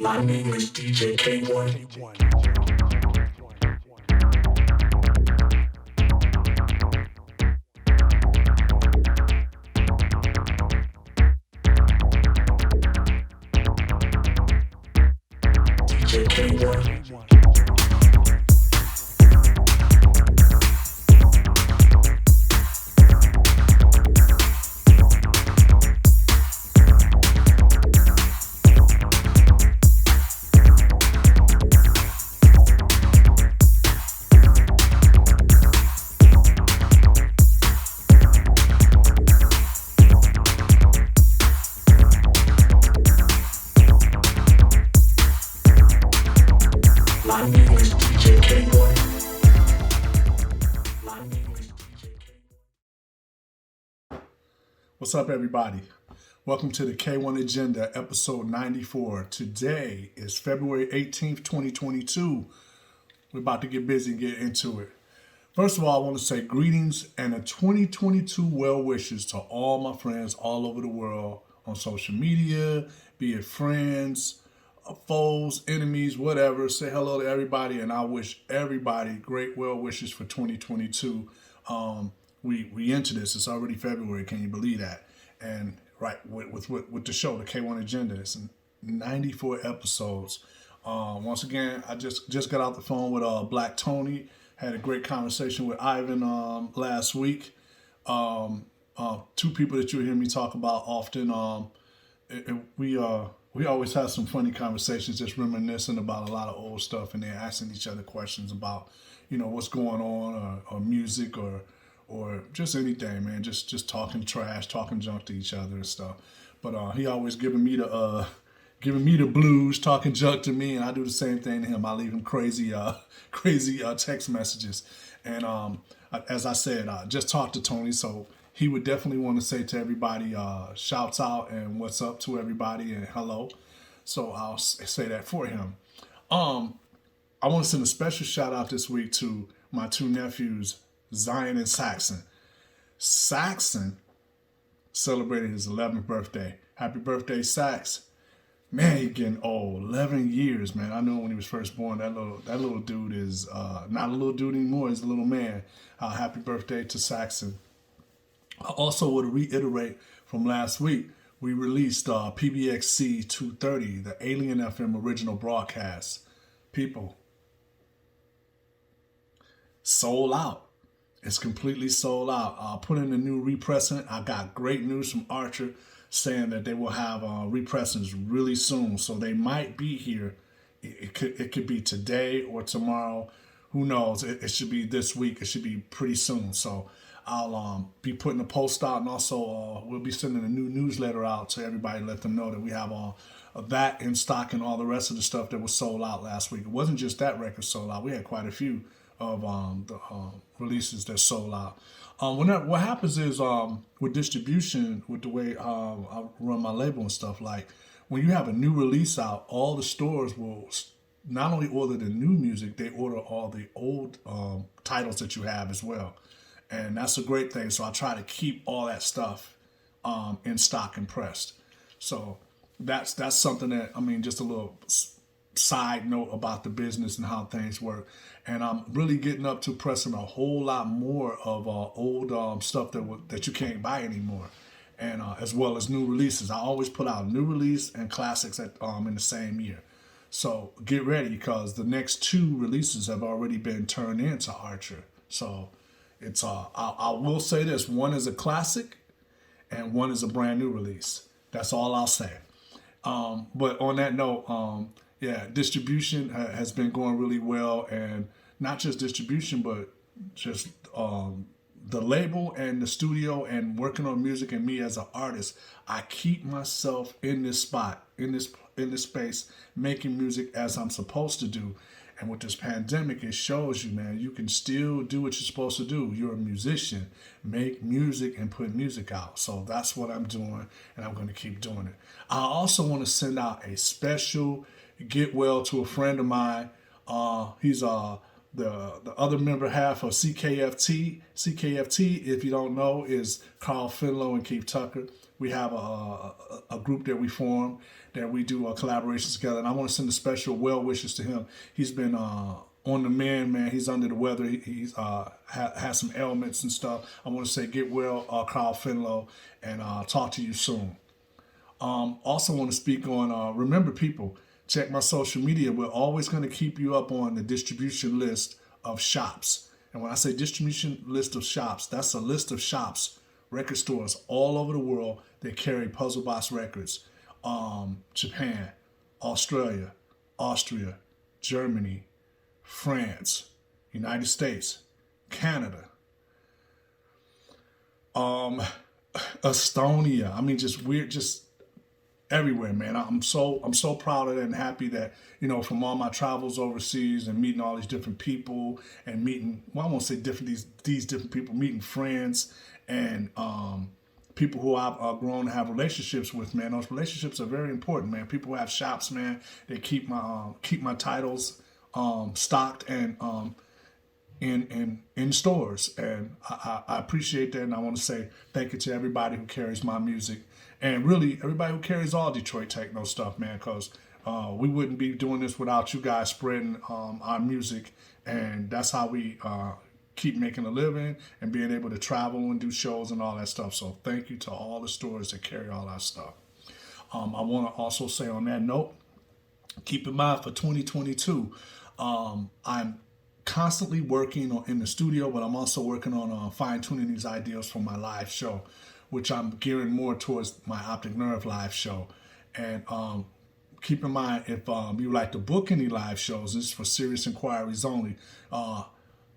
My name is DJ K-1. DJ K-1. My name is DJ K-1. My name is DJ K-1. What's up, everybody? Welcome to the K-1 Agenda, episode 94. Today is February 18th, 2022. We're about to get busy and get into it. First of all, I want to say greetings and a 2022 well wishes to all my friends all over the world on social media, be it friends, foes, enemies, whatever. Say hello to everybody, and I wish everybody great well wishes for 2022. We into this. It's already February. Can you believe that? And right with the show, the K1 Agenda, it's 94 episodes. Once again, I just got out the phone with BlakTony. Had a great conversation with Ivan last week. Two people that you'll hear me talk about often. We always have some funny conversations, just reminiscing about a lot of old stuff, and then asking each other questions about, what's going on, or music, or just anything, man. Just talking trash, talking junk to each other and stuff. But he always giving me the blues, talking junk to me, and I do the same thing to him. I leave him crazy text messages, and as I said, I just talked to Tony, so he would definitely want to say to everybody, shouts out and what's up to everybody and hello. So I'll say that for him. I want to send a special shout out this week to my two nephews, Sion and Saxon. Saxon celebrated his 11th birthday. Happy birthday, Sax. Man, he's getting old. 11 years, man. I know when he was first born, that little dude is not a little dude anymore. He's a little man. Happy birthday to Saxon. I also want to reiterate from last week, we released PBXC-230, the Alien FM original broadcast. People, sold out. It's completely sold out. I'll put in a new repressing. I got great news from Archer saying that they will have repressings really soon. So they might be here. It could be today or tomorrow. Who knows? It should be this week. It should be pretty soon. So I'll be putting a post out, and also we'll be sending a new newsletter out to everybody, let them know that we have all of that in stock and all the rest of the stuff that was sold out last week. It wasn't just that record sold out. We had quite a few of the releases that sold out. What happens is with distribution, with the way I run my label and stuff, like when you have a new release out, all the stores will not only order the new music, they order all the old titles that you have as well. And that's a great thing. So I try to keep all that stuff in stock and pressed. So that's something that, just a little side note about the business and how things work. And I'm really getting up to pressing a whole lot more of old stuff that you can't buy anymore. And as well as new releases. I always put out new release and classics in the same year. So get ready, because the next two releases have already been turned into Archer. So it's I will say this: one is a classic, and one is a brand new release. That's all I'll say. But on that note, distribution has been going really well, and not just distribution, but just the label and the studio and working on music, and me as an artist. I keep myself in this spot, in this space, making music as I'm supposed to do. And with this pandemic, it shows you, man, you can still do what you're supposed to do. You're a musician. Make music and put music out. So that's what I'm doing, and I'm going to keep doing it. I also want to send out a special get well to a friend of mine. He's the other member half of CKFT. CKFT, if you don't know, is Carl Finlow and Keith Tucker. We have a group that we form that we do collaborations together, and I want to send a special well wishes to him. He's been on the mend, man. He's under the weather. He's has some ailments and stuff. I want to say get well, Carl Finlow, and talk to you soon. Also want to speak on, remember people, check my social media. We're always going to keep you up on the distribution list of shops. And when I say distribution list of shops, that's a list of shops, record stores all over the world that carry Puzzlebox Records. Japan, Australia, Austria, Germany, France, United States, Canada, Estonia. I mean, just everywhere, man. I'm so proud of it and happy that, you know, from all my travels overseas and meeting all these different people and meeting, well, I won't say these different people, meeting friends and people who I've grown to have relationships with, man. Those relationships are very important, man. People who have shops, man, they keep my titles stocked and in stores, and I appreciate that, and I want to say thank you to everybody who carries my music, and really everybody who carries all Detroit techno stuff, man, because we wouldn't be doing this without you guys spreading our music, and that's how we keep making a living and being able to travel and do shows and all that stuff. So thank you to all the stores that carry all our stuff. I want to also say on that note, keep in mind for 2022, I'm constantly working in the studio, but I'm also working on fine-tuning these ideas for my live show, which I'm gearing more towards my Optic Nerve live show. And keep in mind, if you like to book any live shows, this is for serious inquiries only,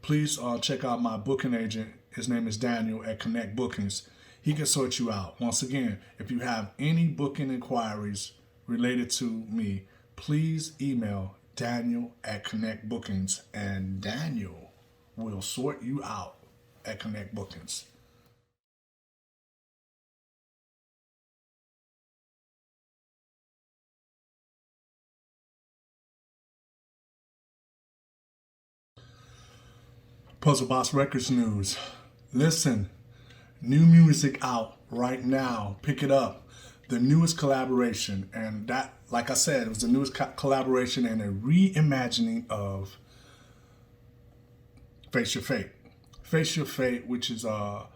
please check out my booking agent. His name is Daniel at Connect Bookings. He can sort you out. Once again, if you have any booking inquiries related to me, please email Daniel at Connect Bookings, and Daniel will sort you out at Connect Bookings. Puzzlebox Records news. Listen, new music out right now. Pick it up. The newest collaboration, and that, like I said, it was the newest collaboration and a reimagining of Face Your Fate. Face Your Fate, which is a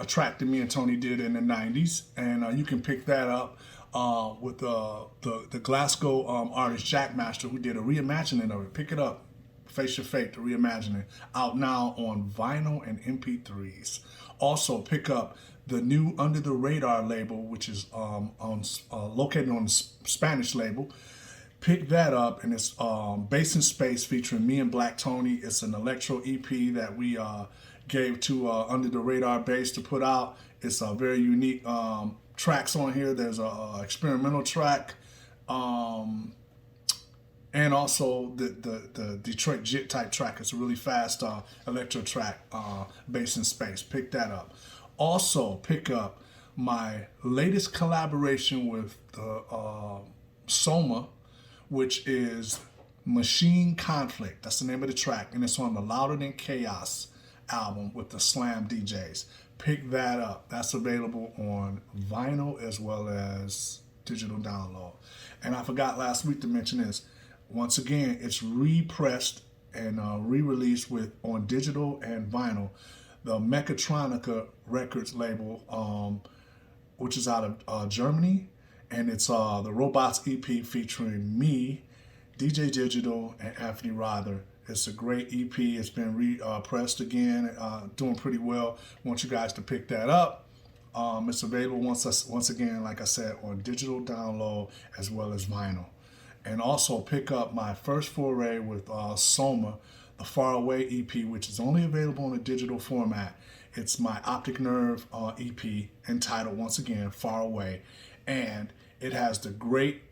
track that me and Tony did in the 90s, and you can pick that up with the Glasgow artist Jackmaster, who did a reimagining of it. Pick it up. Face Your Fate, the reimagining, out now on vinyl and MP3s. Also, pick up the new Under the Radar label, which is located on the Spanish label. Pick that up, and it's Bass in Space featuring me and BlakTony. It's an Electro EP that we gave to Under the Radar Bass to put out. It's a very unique tracks on here. There's a experimental track, and also the Detroit Jit type track. It's a really fast electro track, Bass in Space. Pick that up. Also, pick up my latest collaboration with Soma, which is Machine Conflict. That's the name of the track, and it's on the Louder Than Chaos album with the Slam DJs. Pick that up. That's available on vinyl as well as digital download. And I forgot last week to mention this. Once again, it's repressed and re-released on digital and vinyl. The Mechatronica Records label, which is out of Germany, and it's the Robots EP featuring me, DJ Digital, and Anthony Rother. It's a great EP. It's been repressed again, doing pretty well. I want you guys to pick that up. It's available once again, like I said, on digital download as well as vinyl. And also pick up my first foray with Soma, the Far Away EP, which is only available in a digital format. It's my Optic Nerve EP entitled, once again, Far Away. And it has the great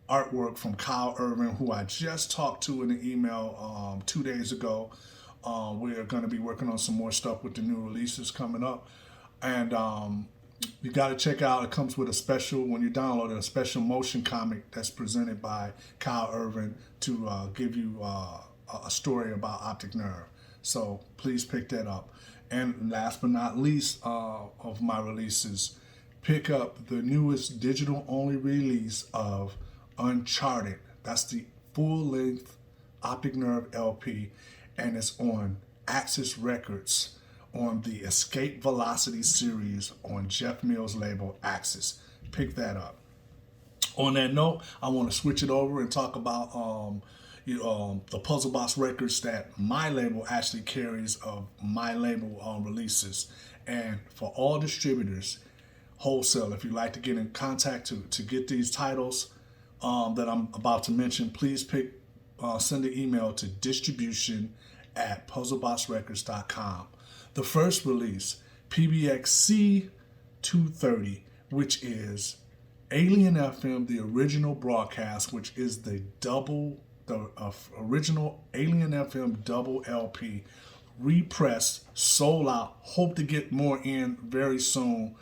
artwork from Kyle Irvin, who I just talked to in an email 2 days ago. We're going to be working on some more stuff with the new releases coming up. And you got to check out, it comes with a special, when you download it, a special motion comic that's presented by Kyle Irvin to give you a story about Optic Nerve. So please pick that up. And last but not least of my releases, pick up the newest digital-only release of Uncharted. That's the full-length Optic Nerve LP, and it's on Axis Records on the Escape Velocity series on Jeff Mills' label Axis. Pick that up. On that note, I want to switch it over and talk about the Puzzlebox Records that my label actually carries of my label releases. And for all distributors, wholesale, if you'd like to get in contact to get these titles that I'm about to mention, please send an email to distribution@puzzleboxrecords.com. The first release, PBXC-230, which is Alien FM, the original broadcast, which is the original Alien FM double LP, repressed, sold out. Hope to get more in very soon.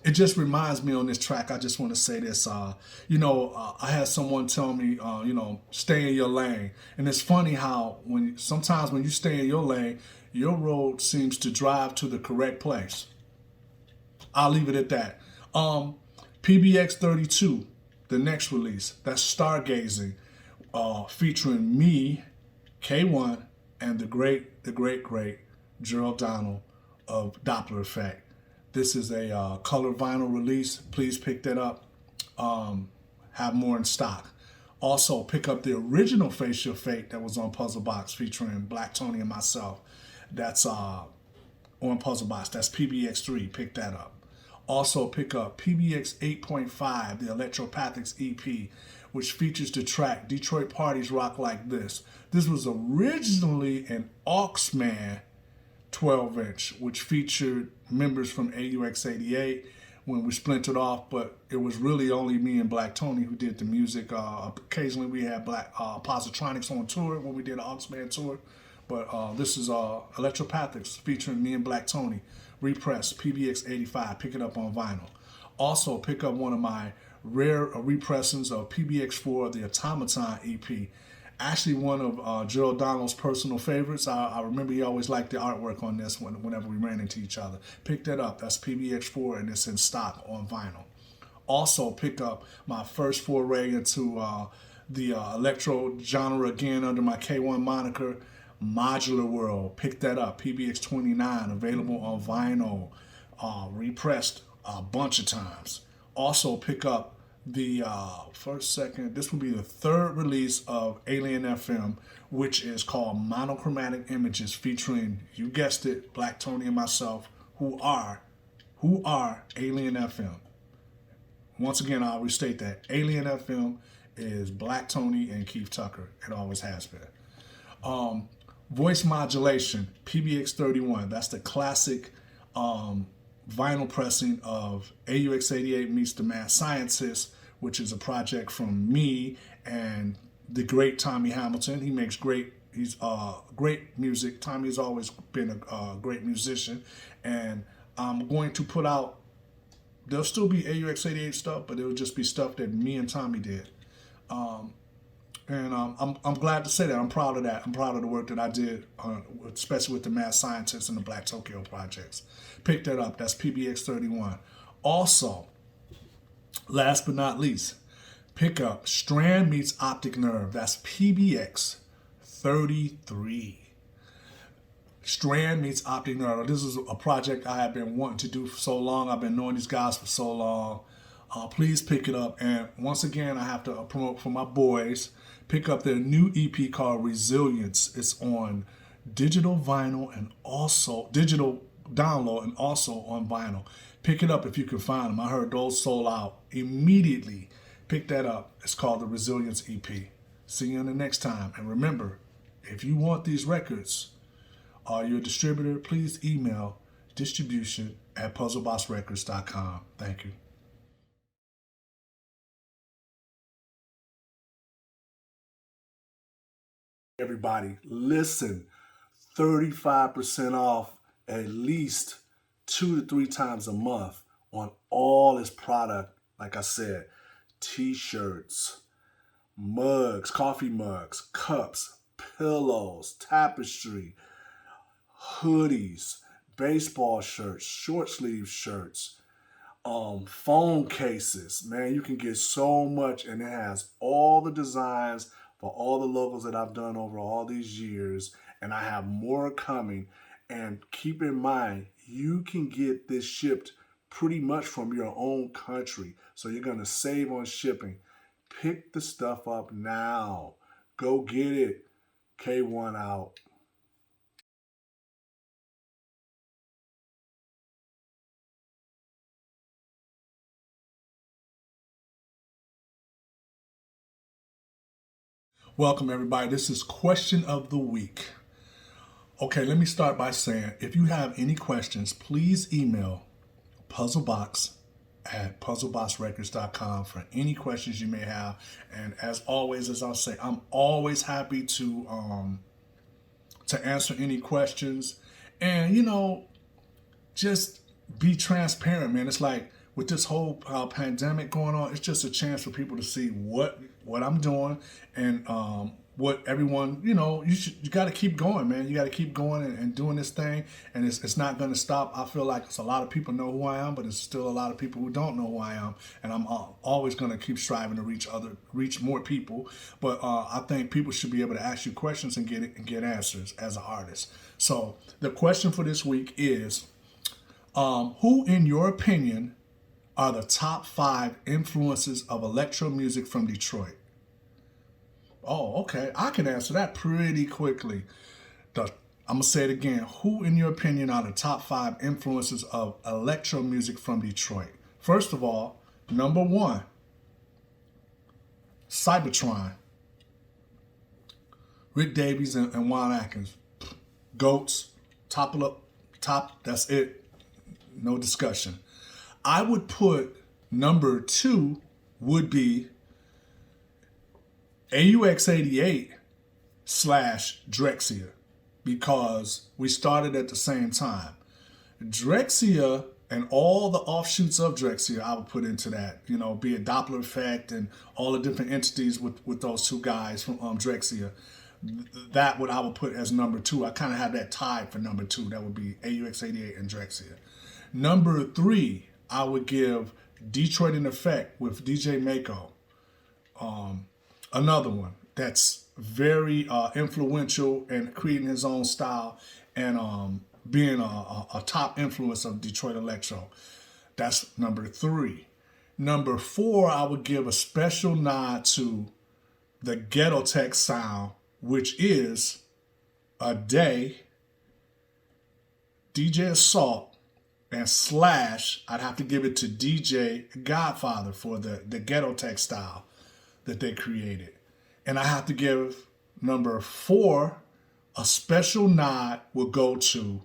It just reminds me on this track, I just want to say this, I had someone tell me, stay in your lane. And it's funny how sometimes when you stay in your lane, your road seems to drive to the correct place. I'll leave it at that. PBX-32, the next release, that's Stargazing, featuring me, K-1, and the great Gerald Donald of Doppler Effect. This is a color vinyl release. Please pick that up. Have more in stock. Also, pick up the original Face Your Fate that was on Puzzlebox featuring BlakTony and myself. That's on Puzzlebox. That's PBX3. Pick that up. Also, pick up PBX 8.5, the Electropathics EP, which features the track Detroit Parties Rock Like This. This was originally an Auxman 12-inch, which featured members from AUX88 when we splintered off, but it was really only me and BlakTony who did the music. Occasionally we had Positronics on tour when we did an Auxman tour, but this is Electropathics featuring me and BlakTony, repressed PBX85. Pick it up on vinyl. Also pick up one of my rare repressings of PBX4, the Automaton EP. Actually one of Gerald Donald's personal favorites. I remember he always liked the artwork on this whenever we ran into each other. Pick that up. That's PBX4 and it's in stock on vinyl. Also pick up my first foray into the electro genre again under my K-1 moniker, Modular World. Pick that up. PBX29, available on vinyl, repressed a bunch of times. Also pick up the this will be the third release of Alien FM, which is called Monochromatic Images, featuring, you guessed it, BlakTony and myself, who are Alien FM. Once again, I'll restate that. Alien FM is BlakTony and Keith Tucker. It always has been. Voice modulation, PBX31. That's the classic vinyl pressing of AUX88 meets the Mad Scientist, which is a project from me and the great Tommy Hamilton. He makes great music. Tommy's always been a great musician, and I'm going to put out, there'll still be AUX88 stuff, but it'll just be stuff that me and Tommy did. And I'm glad to say that. I'm proud of that. I'm proud of the work that I did, especially with the Mad Scientist and the Black Tokyo projects. Pick that up. That's PBX31. Also, last but not least, pick up Strand meets Optic Nerve. That's PBX33. Strand meets Optic Nerve. This is a project I have been wanting to do for so long. I've been knowing these guys for so long. Please pick it up. And once again, I have to promote for my boys. Pick up their new EP called Resilience. It's on digital vinyl and also digital download and also on vinyl. Pick it up if you can find them. I heard those sold out immediately. Pick that up. It's called the Resilience EP. See you in the next time. And remember, if you want these records or you're a distributor, please email distribution@puzzleboxrecords.com. Thank you. Everybody, listen, 35% off at least 2 to 3 times a month on all this product. Like I said, t-shirts, mugs, coffee mugs, cups, pillows, tapestry, hoodies, baseball shirts, short sleeve shirts, phone cases. Man, you can get so much, and it has all the designs for all the logos that I've done over all these years, and I have more coming. And keep in mind, you can get this shipped pretty much from your own country, so you're going to save on shipping. Pick the stuff up now. Go get it. K-1 out. Welcome, everybody. This is Question of the Week. Okay, let me start by saying, if you have any questions, please email puzzlebox@puzzleboxrecords.com for any questions you may have. And as always, as I'll say, I'm always happy to answer any questions. And, just be transparent, man. It's like with this whole pandemic going on, it's just a chance for people to see what I'm doing and what everyone, you got to keep going, man. You got to keep going and doing this thing, and it's not going to stop. I feel like it's a lot of people know who I am, but it's still a lot of people who don't know who I am, and I'm always going to keep striving to reach more people. But I think people should be able to ask you questions and get answers as an artist. So the question for this week is, who, in your opinion, are the top 5 influences of electro music from Detroit? Oh, okay. I can answer that pretty quickly. I'm going to say it again. Who, in your opinion, are the top 5 influences of electro music from Detroit? First of all, number 1, Cybertron. Rick Davies and Juan Atkins. Goats. Top, that's it. No discussion. I would put number 2 would be AUX88 / Drexciya, because we started at the same time. Drexciya and all the offshoots of Drexciya, I would put into that, be it Doppler effect and all the different entities with those two guys from Drexciya. That I would put as number 2. I kind of have that tied for number 2. That would be AUX88 and Drexciya. Number 3, I would give Detroit in Effect with DJ Mako. Another one that's very influential and creating his own style and being a top influence of Detroit Electro. That's number 3. Number 4, I would give a special nod to the ghetto tech sound, which is a day, DJ Assault, and / I'd have to give it to DJ Godfather for the ghetto tech style that they created. And I have to give number 4, a special nod will go to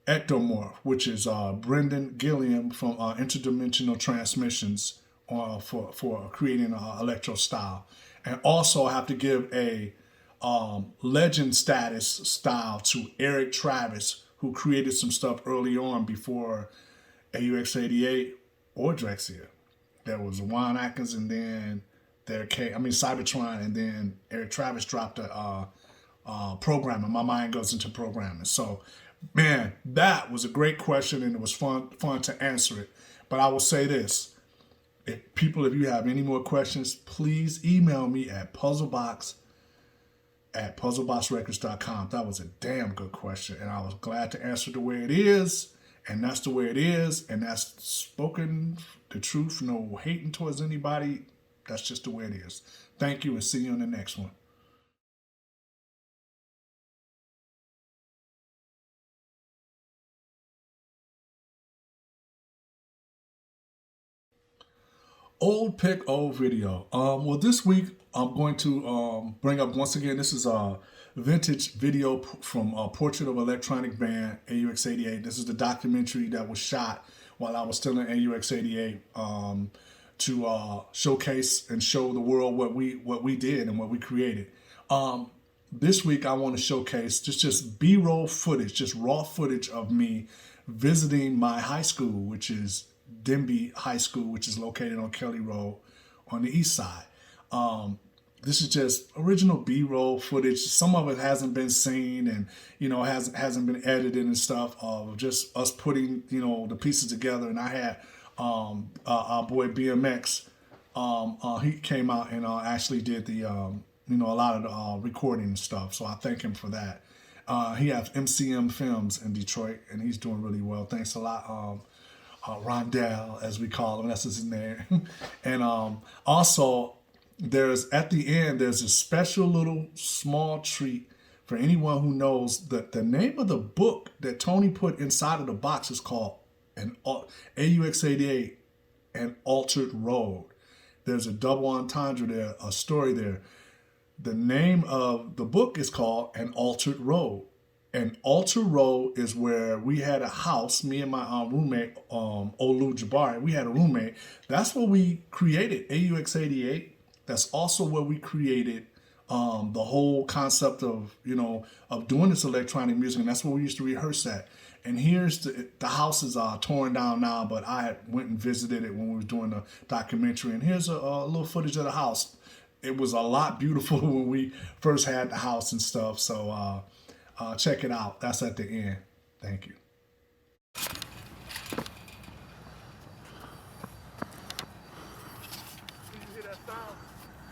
Ectomorph, which is Brendan Gilliam from Interdimensional Transmissions for creating electro style. And also I have to give a legend status style to Eric Travis, who created some stuff early on before AUX88 or Drexciya. There was Juan Atkins, and then Cybertron, and then Eric Travis dropped a programming. My mind goes into programming. So, man, that was a great question, and it was fun to answer it. But I will say this: if you have any more questions, please email me at puzzlebox@puzzleboxrecords.com. That was a damn good question, and I was glad to answer the way it is. And that's the way it is, and that's spoken the truth, no hating towards anybody. That's just the way it is. Thank you, and see you on the next one. Old pick, old video. Well, this week I'm going to bring up once again. This is a vintage video from Portrait of Electronic Band AUX88. This is the documentary that was shot while I was still in AUX88 to showcase and show the world what we did and what we created. This week I want to showcase just B-roll footage, just raw footage of me visiting my high school, which is Denby High School, which is located on Kelly Road on the east side. This is just original B-roll footage. Some of it hasn't been seen, and hasn't been edited and stuff. Of just us putting the pieces together. And I had our boy BMX. He came out and actually did the a lot of the recording and stuff. So I thank him for that. He has MCM Films in Detroit, and he's doing really well. Thanks a lot, Rondell, as we call him. That's his name. And also, at the end, there's a special little small treat for anyone who knows that the name of the book that Tony put inside of the box is called AUX88, An Altered Road. There's a double entendre there, a story there. The name of the book is called An Altered Road. An Altered Road is where we had a house, me and my roommate, Olu Jabari, we had a roommate. That's where we created AUX88. That's also where we created the whole concept of doing this electronic music. And that's where we used to rehearse at. And here's the house is torn down now, but I went and visited it when we were doing the documentary. And here's a little footage of the house. It was a lot beautiful when we first had the house and stuff. So check it out. That's at the end. Thank you.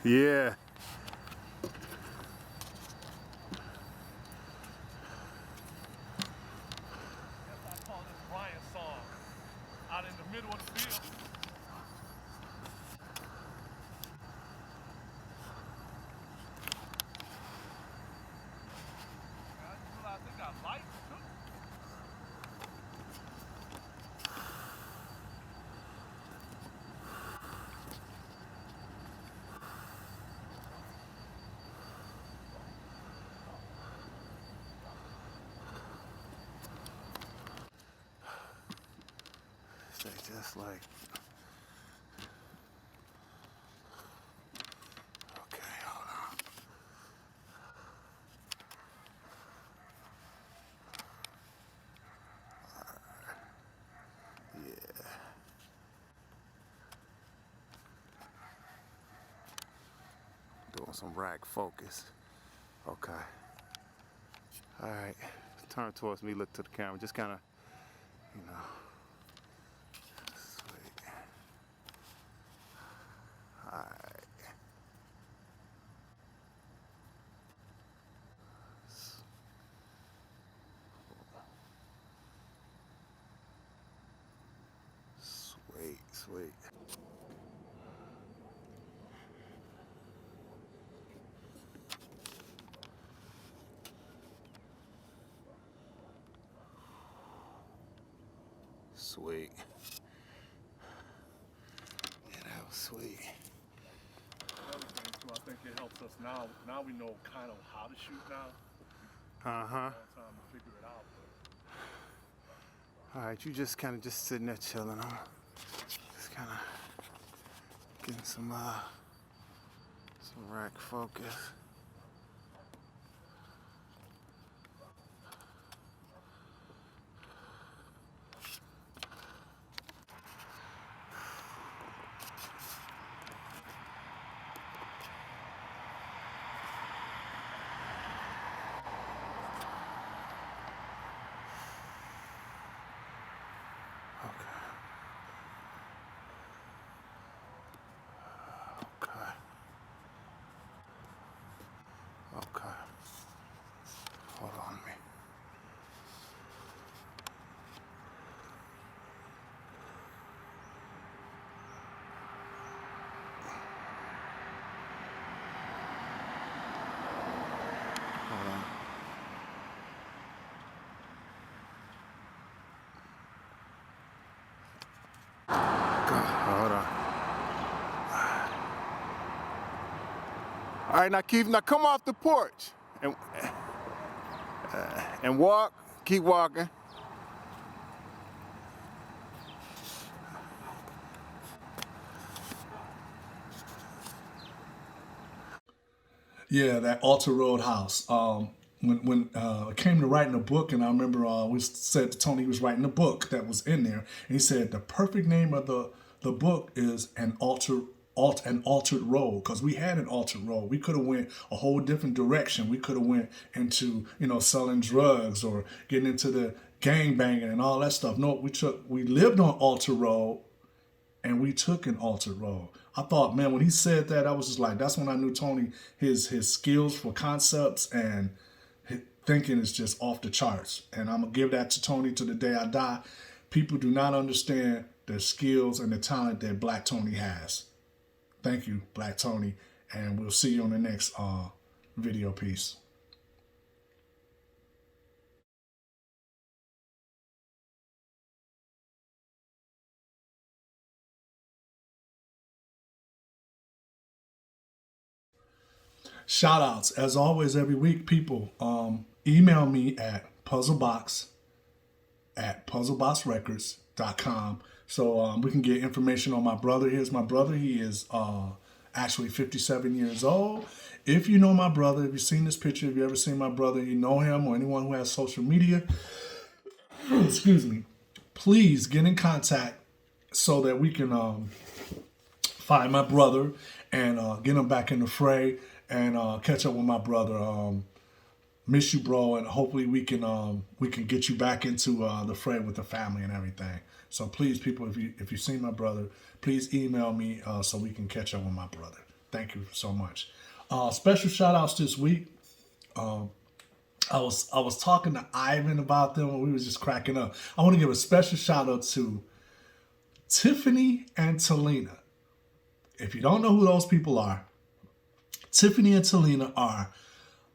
Yeah. I call this Brian song. Out in the middle of the field. I realize they got lights too. Just like, okay, hold on. Yeah. Doing some rack focus. Okay. All right. Turn towards me, look to the camera. Just kind of, Sweet. Sweet. Yeah, that was sweet. Another thing too, I think it helps us now. Now we know kind of how to shoot now. Uh-huh. Time to figure it out. All right, you just kind of just sitting there chilling, huh? Just kind of getting some rack focus. Okay. Hold on me. Hold on. Hold on. All right, now Keith, now come off the porch and walk. Keep walking. Yeah, that Alter Road house. When it came to writing a book, and I remember we said to Tony he was writing a book that was in there, and he said the perfect name of the book is An Alter an altered road, because we had an altered road. We could have went a whole different direction. We could have went into, selling drugs or getting into the gang banging and all that stuff. No, we lived on altered road, and we took an altered road. I thought, man, when he said that, I was just like, that's when I knew Tony, his skills for concepts and thinking is just off the charts. And I'm going to give that to Tony to the day I die. People do not understand the skills and the talent that BlakTony has. Thank you, BlakTony, and we'll see you on the next video piece. Shoutouts, as always, every week, people, email me at puzzleboxrecords.com so we can get information on my brother. Here's my brother. He is actually 57 years old. If you know my brother, if you've seen this picture, if you ever seen my brother, you know him, or anyone who has social media, excuse me, please get in contact so that we can find my brother and get him back in the fray and catch up with my brother. Miss you, bro, and hopefully we can get you back into the fray with the family and everything. So please, people, if you've seen my brother, please email me so we can catch up with my brother. Thank you so much. Special shout outs this week. I was talking to Ivan about them and we was just cracking up. I want to give a special shout out to Tiffany and Talina. If you don't know who those people are, Tiffany and Talina are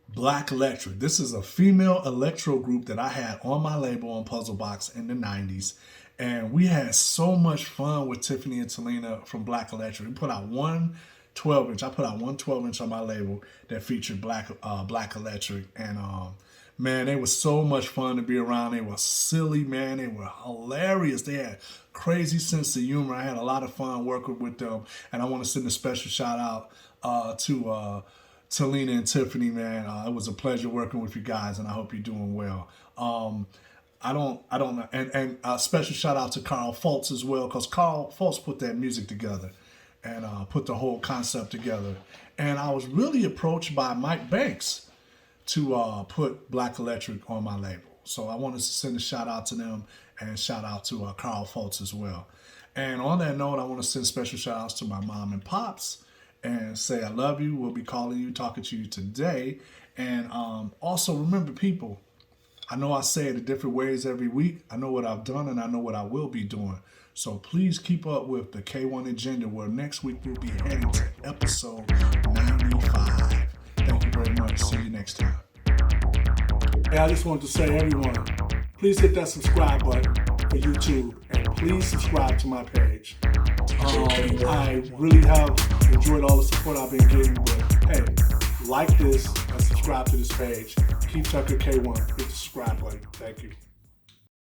Black Electro. This is a female electro group that I had on my label on Puzzlebox in the 90s. And we had so much fun with Tiffany and Talina from Black Electro. We put out one 12-inch. I put out one 12-inch on my label that featured Black Electric. And man, they were so much fun to be around. They were silly, man. They were hilarious. They had crazy sense of humor. I had a lot of fun working with them. And I want to send a special shout out to Talina and Tiffany, man. It was a pleasure working with you guys, and I hope you're doing well. I don't know. And a special shout out to Carl Fultz as well, because Carl Fultz put that music together and put the whole concept together. And I was really approached by Mike Banks to put Black Electric on my label. So I wanted to send a shout out to them and shout out to Carl Fultz as well. And on that note, I want to send special shout outs to my mom and pops and say I love you. We'll be calling you, talking to you today. And also remember, people, I know I say it in different ways every week. I know what I've done and I know what I will be doing. So please keep up with the K-1 agenda, where next week we'll be heading to episode 95. Thank you very much. See you next time. Hey, I just wanted to say, everyone, please hit that subscribe button for YouTube and please subscribe to my page. I really have enjoyed all the support I've been getting, but hey, like this and subscribe to this page. Keep checking K-1. Hit the subscribe button. Thank you.